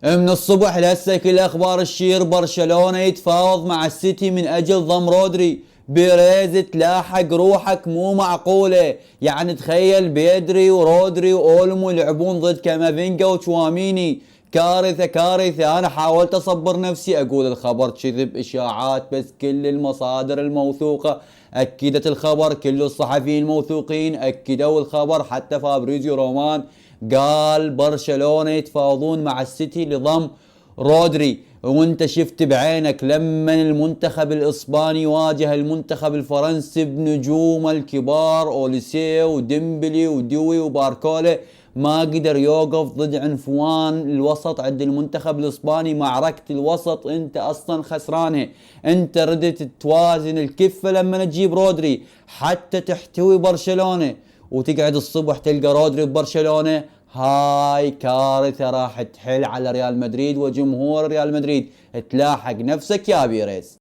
من الصبح لهسه كل اخبار الشير برشلونة يتفاوض مع السيتي من اجل ضم رودري. بيريز تلاحق روحك مو معقولة. يعني تخيل بيدري ورودري واولمو يلعبون ضد كامافينجا وتشواميني. كارثة كارثة. انا حاولت اصبر نفسي اقول الخبر كذب اشاعات، بس كل المصادر الموثوقة اكدت الخبر، كل الصحفيين الموثوقين اكدوا الخبر، حتى فابريزيو رومان قال برشلونة يتفاوضون مع السيتي لضم رودري. وانت شفت بعينك لما المنتخب الاسباني واجه المنتخب الفرنسي بنجومه الكبار اوليسيه وديمبلي وديوي وباركولا، ما قدر يوقف ضد عنفوان الوسط عند المنتخب الاسباني. معركة الوسط انت اصلا خسرانها. انت ردت توازن الكفة لما تجيب رودري حتى تحتوي برشلونة، وتقعد الصبح تلقى رودري ببرشلونة. هاي كارثة راح تحل على ريال مدريد وجمهور ريال مدريد. تلاحق نفسك يا بيريز.